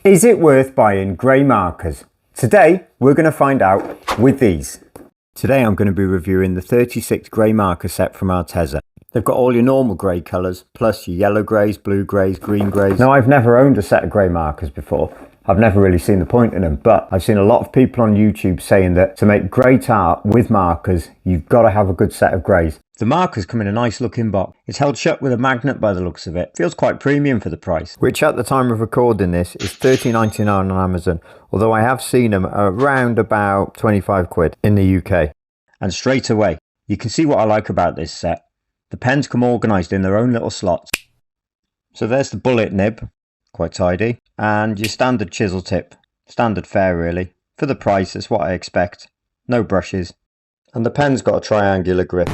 Is it worth buying grey markers? Today we're going to find out with these. Today I'm going to be reviewing the 36 grey marker set from Arteza. They've got all your normal grey colours, plus your yellow greys, blue greys, green greys. Now I've never owned a set of grey markers before. I've never really seen the point in them, but I've seen a lot of people on YouTube saying that to make great art with markers, you've got to have a good set of greys. The markers come in a nice looking box. It's held shut with a magnet by the looks of it. Feels quite premium for the price, which at the time of recording this is £13.99 on Amazon, although I have seen them around about 25 quid in the UK. And straight away, you can see what I like about this set. The pens come organised in their own little slots. So there's the bullet nib, quite tidy, and your standard chisel tip. Standard fare really. For the price, it's what I expect. No brushes. And the pen's got a triangular grip.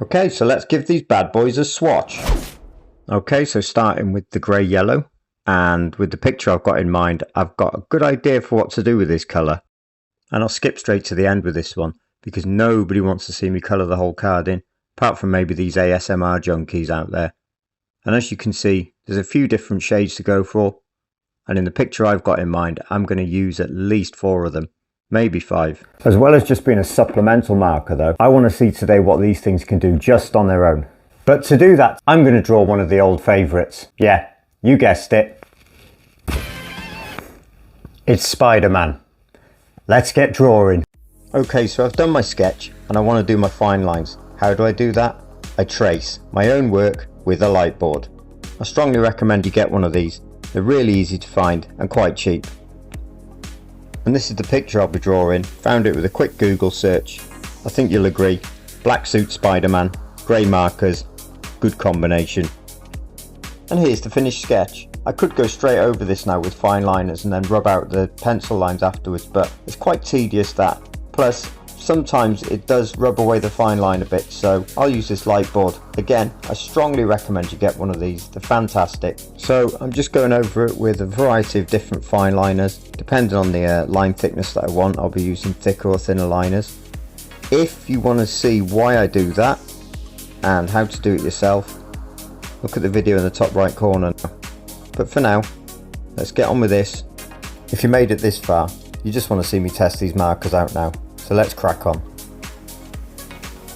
Okay, so let's give these bad boys a swatch. Okay, so starting with the grey yellow, and with the picture I've got in mind, I've got a good idea for what to do with this colour. And I'll skip straight to the end with this one, because nobody wants to see me colour the whole card in, apart from maybe these ASMR junkies out there. And as you can see, there's a few different shades to go for, and in the picture I've got in mind, I'm going to use at least 4 of them. Maybe 5. As well as just being a supplemental marker though, I want to see today what these things can do just on their own. But to do that, I'm going to draw one of the old favourites. Yeah, you guessed it. It's Spider-Man. Let's get drawing. Okay, so I've done my sketch and I want to do my fine lines. How do I do that? I trace my own work with a light board. I strongly recommend you get one of these. They're really easy to find and quite cheap. And this is the picture I'll be drawing. Found it with a quick Google search. I think you'll agree. Black suit Spider-Man, grey markers, good combination. And here's the finished sketch. I could go straight over this now with fine liners and then rub out the pencil lines afterwards, but it's quite tedious that. Plus, sometimes it does rub away the fine line a bit, so I'll use this light board. Again, I strongly recommend you get one of these. They're fantastic. So I'm just going over it with a variety of different fine liners. Depending on the line thickness that I want, I'll be using thicker or thinner liners. If you want to see why I do that and how to do it yourself, look at the video in the top right corner. But for now, let's get on with this. If you made it this far, you just want to see me test these markers out now. So let's crack on.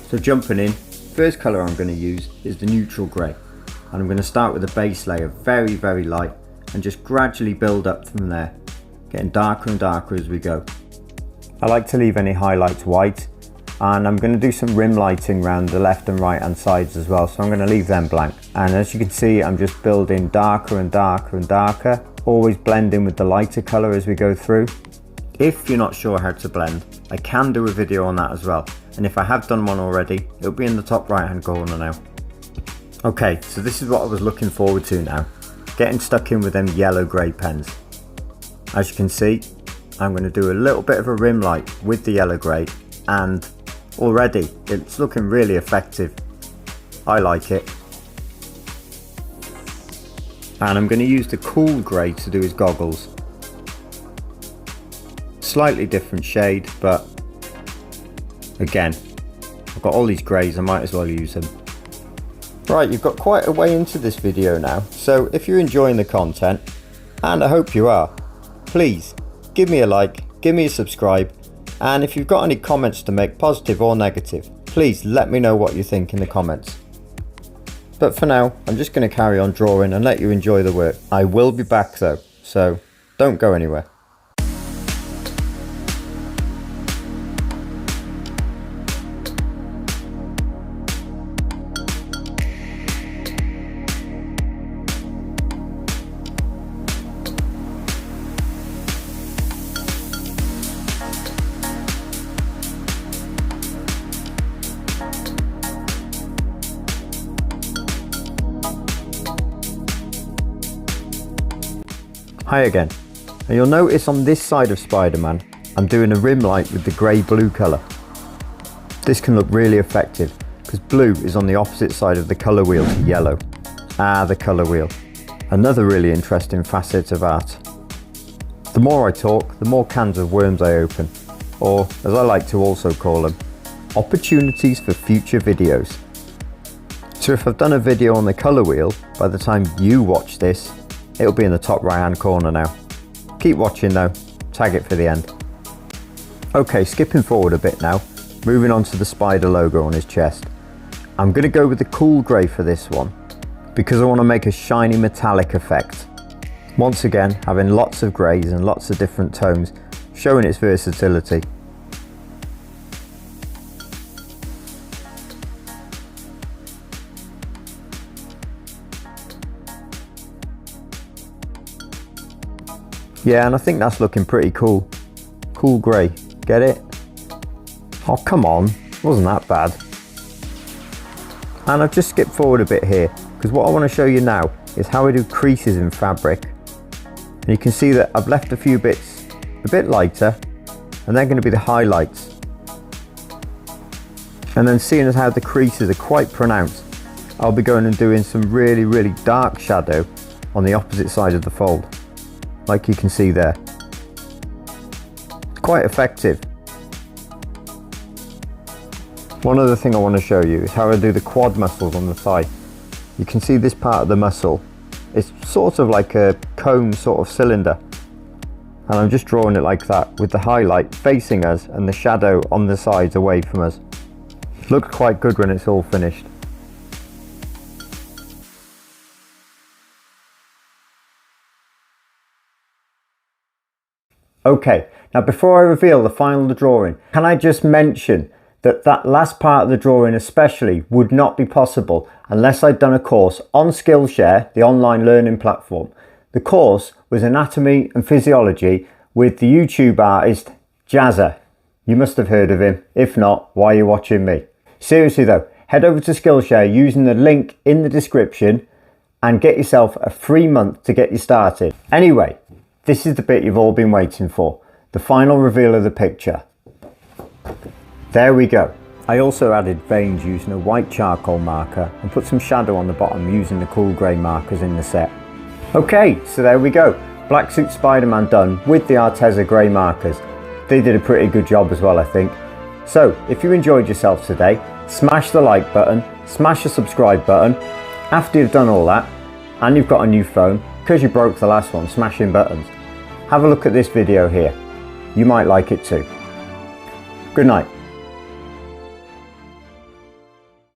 So jumping in, first colour I'm going to use is the neutral grey. And I'm going to start with a base layer very, very light and just gradually build up from there, getting darker and darker as we go. I like to leave any highlights white, and I'm going to do some rim lighting around the left and right hand sides as well, so I'm going to leave them blank. And as you can see, I'm just building darker and darker and darker, always blending with the lighter colour as we go through. If you're not sure how to blend, I can do a video on that as well, and if I have done one already, it'll be in the top right hand corner now. Okay, so this is what I was looking forward to now, getting stuck in with them yellow grey pens. As you can see, I'm going to do a little bit of a rim light with the yellow grey, and already it's looking really effective. I like it. And I'm going to use the cool grey to do his goggles. Slightly different shade, but again, I've got all these greys, I might as well use them. Right, you've got quite a way into this video now, so if you're enjoying the content, and I hope you are, please give me a like, give me a subscribe, and if you've got any comments to make, positive or negative, please let me know what you think in the comments. But for now, I'm just going to carry on drawing and let you enjoy the work. I will be back though, so don't go anywhere. Hi again, and you'll notice on this side of Spider-Man, I'm doing a rim light with the grey-blue colour. This can look really effective, because blue is on the opposite side of the colour wheel to yellow. Ah, the colour wheel. Another really interesting facet of art. The more I talk, the more cans of worms I open, or as I like to also call them, opportunities for future videos. So if I've done a video on the colour wheel, by the time you watch this, it'll be in the top right hand corner now. Keep watching though, tag it for the end. Okay, skipping forward a bit now, moving on to the spider logo on his chest. I'm going to go with the cool grey for this one, because I want to make a shiny metallic effect. Once again, having lots of greys and lots of different tones, showing its versatility. Yeah, and I think that's looking pretty cool. Cool grey, get it? Oh, come on, wasn't that bad. And I've just skipped forward a bit here, because what I want to show you now is how I do creases in fabric. And you can see that I've left a few bits a bit lighter, and they're going to be the highlights. And then seeing as how the creases are quite pronounced, I'll be going and doing some really dark shadow on the opposite side of the fold, like you can see there. It's quite effective. One other thing I want to show you is how I do the quad muscles on the thigh. You can see this part of the muscle, it's sort of like a cone sort of cylinder, and I'm just drawing it like that with the highlight facing us and the shadow on the sides away from us. Looks quite good when it's all finished. Okay, now before I reveal the final drawing, can I just mention that that last part of the drawing especially would not be possible unless I'd done a course on Skillshare, the online learning platform. The course was Anatomy and Physiology with the YouTube artist Jazza. You must have heard of him. If not, why are you watching me? Seriously though, head over to Skillshare using the link in the description and get yourself a free month to get you started. Anyway, this is the bit you've all been waiting for, the final reveal of the picture. There we go. I also added veins using a white charcoal marker and put some shadow on the bottom using the cool grey markers in the set. Okay, so there we go. Black Suit Spider-Man done with the Arteza Grey markers. They did a pretty good job as well, I think. So, if you enjoyed yourself today, smash the like button, smash the subscribe button. After you've done all that, and you've got a new phone, because you broke the last one smashing buttons, have a look at this video here. You might like it too. Good night.